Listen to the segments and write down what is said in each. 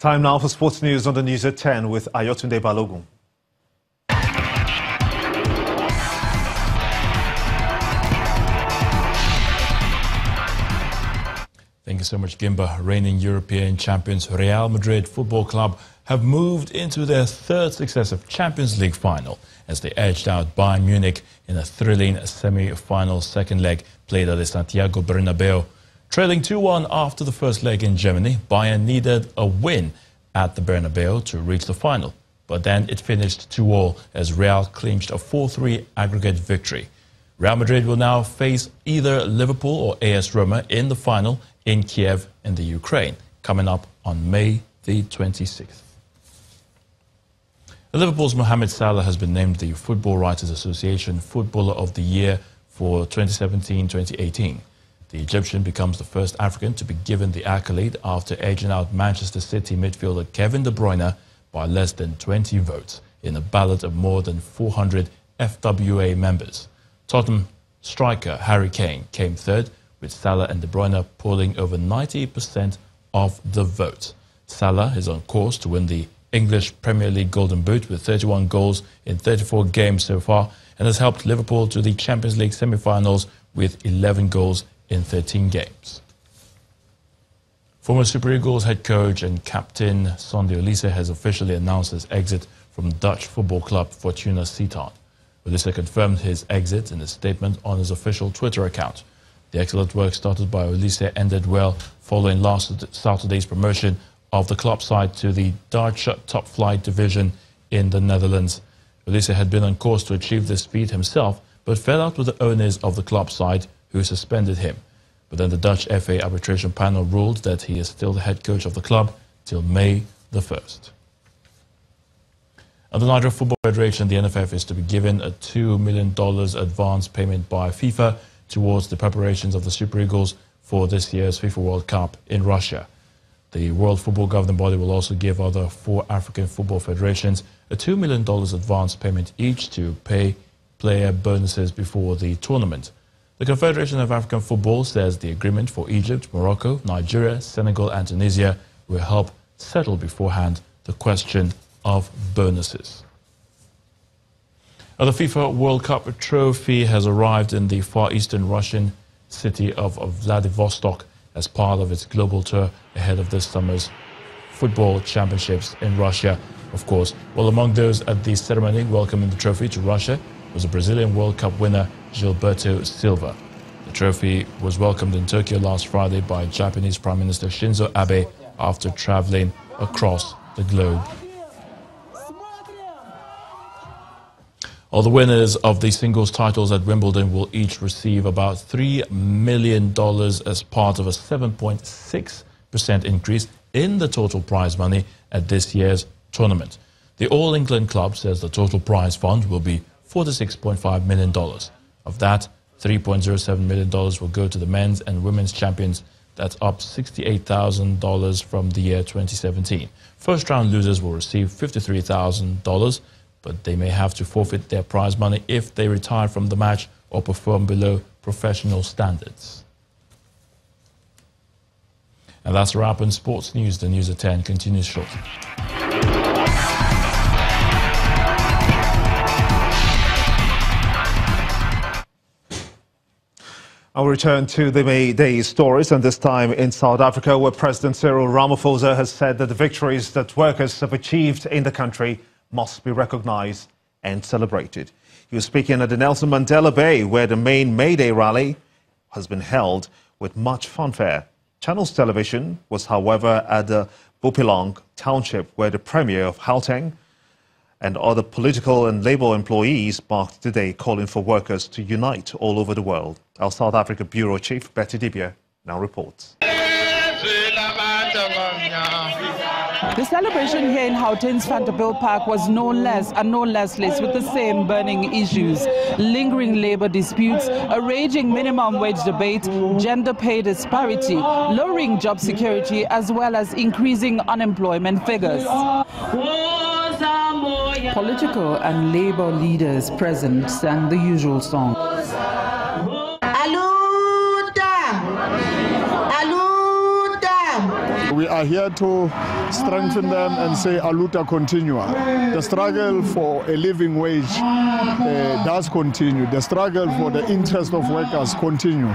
Time now for sports news on the news at 10 with Ayotunde Balogun. Thank you so much, Gimba. Reigning European champions Real Madrid Football Club have moved into their third successive Champions League final as they edged out Bayern Munich in a thrilling semi-final second leg played at the Santiago Bernabeu. Trailing 2-1 after the first leg in Germany, Bayern needed a win at the Bernabeu to reach the final. But then it finished 2-2 as Real clinched a 4-3 aggregate victory. Real Madrid will now face either Liverpool or AS Roma in the final in Kiev in the Ukraine, coming up on May the 26th. Liverpool's Mohamed Salah has been named the Football Writers Association Footballer of the Year for 2017-2018. The Egyptian becomes the first African to be given the accolade after edging out Manchester City midfielder Kevin De Bruyne by less than 20 votes in a ballot of more than 400 FWA members. Tottenham striker Harry Kane came third, with Salah and De Bruyne polling over 90% of the vote. Salah is on course to win the English Premier League Golden Boot with 31 goals in 34 games so far and has helped Liverpool to the Champions League semi-finals with 11 goals in 13 games. Former Super Eagles head coach and captain Sunday Oliseh has officially announced his exit from Dutch football club Fortuna Sittard. Oliseh confirmed his exit in a statement on his official Twitter account. The excellent work started by Oliseh ended well following last Saturday's promotion of the club side to the Dutch top flight division in the Netherlands. Oliseh had been on course to achieve this feat himself, but fell out with the owners of the club side, who suspended him. But then the Dutch FA arbitration panel ruled that he is still the head coach of the club till May the 1st. And the Nigeria Football Federation, the NFF, is to be given a $2 million advance payment by FIFA towards the preparations of the Super Eagles for this year's FIFA World Cup in Russia. The World Football Governing Body will also give other 4 African football federations a $2 million advance payment each to pay player bonuses before the tournament. The Confederation of African Football says the agreement for Egypt, Morocco, Nigeria, Senegal and Tunisia will help settle beforehand the question of bonuses. The FIFA World Cup trophy has arrived in the far eastern Russian city of Vladivostok as part of its global tour ahead of this summer's football championships in Russia. Of course, well, among those at the ceremony welcoming the trophy to Russia was a Brazilian World Cup winner, Gilberto Silva. The trophy was welcomed in Tokyo last Friday by Japanese Prime Minister Shinzo Abe after traveling across the globe. All the winners of the singles titles at Wimbledon will each receive about $3 million as part of a 7.6% increase in the total prize money at this year's tournament. The All England club says the total prize fund will be $46.5 million. Of that, $3.07 million will go to the men's and women's champions. That's up $68,000 from the year 2017. First round losers will receive $53,000, but they may have to forfeit their prize money if they retire from the match or perform below professional standards. And that's a wrap on sports news. The news at 10 continues shortly. I'll return to the May Day stories, and this time in South Africa, where President Cyril Ramaphosa has said that the victories that workers have achieved in the country must be recognized and celebrated. He was speaking at the Nelson Mandela Bay, where the main May Day rally has been held with much fanfare. Channels Television was, however, at the Bopilong township, where the Premier of Gauteng and other political and labor employees marked the day, calling for workers to unite all over the world. Our South Africa Bureau Chief, Betty Dibia, now reports. The celebration here in Gauteng's Funfair Park was no less with the same burning issues: lingering labor disputes, a raging minimum wage debate, gender pay disparity, lowering job security, as well as increasing unemployment figures. Political and labor leaders present sang the usual song. we are here to strengthen them and say aluta continua. The struggle for a living wage does continue. The struggle for the interest of workers continue.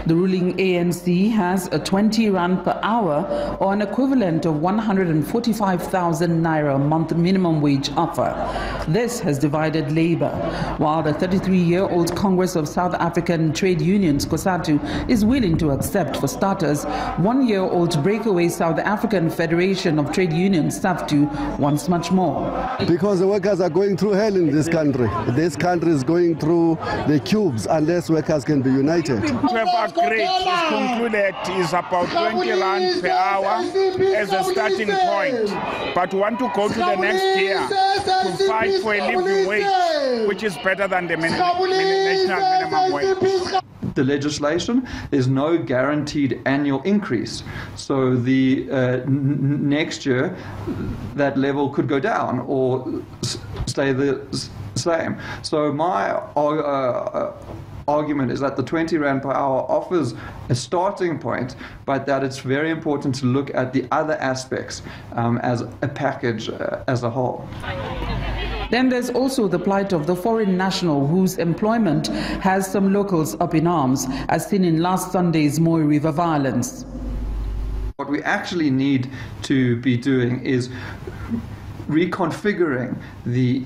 The ruling ANC has a 20 rand per hour or an equivalent of 145,000 naira a month minimum wage offer. This has divided Labour, while the 33-year-old Congress of South African Trade Unions, COSATU, is willing to accept, for starters, one-year-old breakaway South African Federation of Trade Unions, SAFTU, wants much more. Because the workers are going through hell in this country. This country is going through the cubes unless workers can be united. We have agreed, is concluded, is about 20 rand per hour as a starting point. But we want to go to the next year to fight for a living wage, which is better than the national minimum wage. The legislation, there's no guaranteed annual increase. So the next year, that level could go down or stay the same. So my argument is that the 20 rand per hour offers a starting point, but that it's very important to look at the other aspects as a package as a whole. Then there's also the plight of the foreign national whose employment has some locals up in arms, as seen in last Sunday's Moi River violence. What we actually need to be doing is reconfiguring the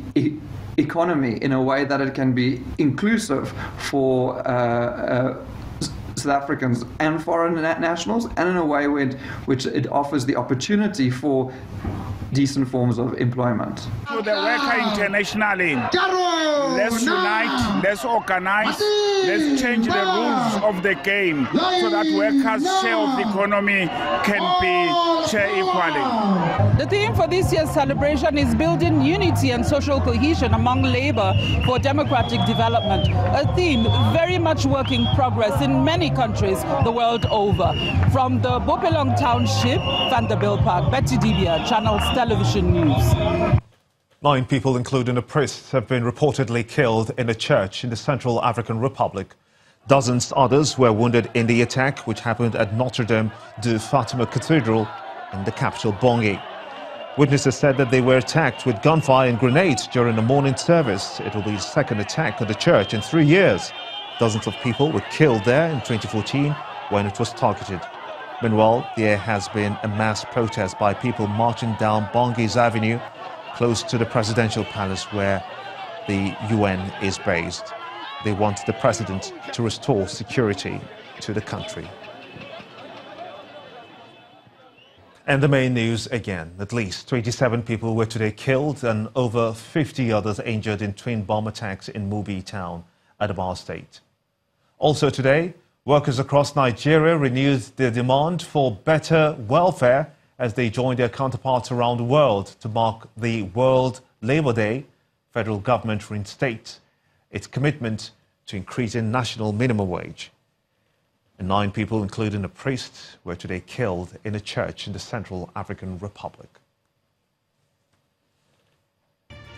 economy in a way that it can be inclusive for South Africans and foreign nationals, and in a way which it offers the opportunity for decent forms of employment. To the worker internationally, let's unite, let's organize, let's change the rules of the game so that workers' share of the economy can be shared equally. The theme for this year's celebration is building unity and social cohesion among Labour for democratic development, a theme very much work in progress in many countries the world over. From the Bopelong Township, Vanderbilt Park, Betty Dibia, Channels Television News. 9 people, including a priest, have been reportedly killed in a church in the Central African Republic. Dozens others were wounded in the attack, which happened at Notre Dame de Fatima Cathedral in the capital, Bangui. Witnesses said that they were attacked with gunfire and grenades during the morning service. It will be the second attack on the church in 3 years. Dozens of people were killed there in 2014 when it was targeted. Meanwhile, there has been a mass protest by people marching down Bangui's Avenue, close to the presidential palace where the UN is based. They want the president to restore security to the country. And the main news again. At least 27 people were today killed and over 50 others injured in twin bomb attacks in Mubi town, Adamawa State. Also today, workers across Nigeria renewed their demand for better welfare as they join their counterparts around the world to mark the World Labour Day. Federal government reinstates its commitment to increasing national minimum wage. And 9 people, including a priest, were today killed in a church in the Central African Republic.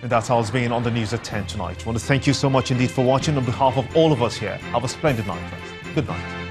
And that's how it's been on the news at 10 tonight. I want to thank you so much indeed for watching. On behalf of all of us here, have a splendid night, friends. Good night.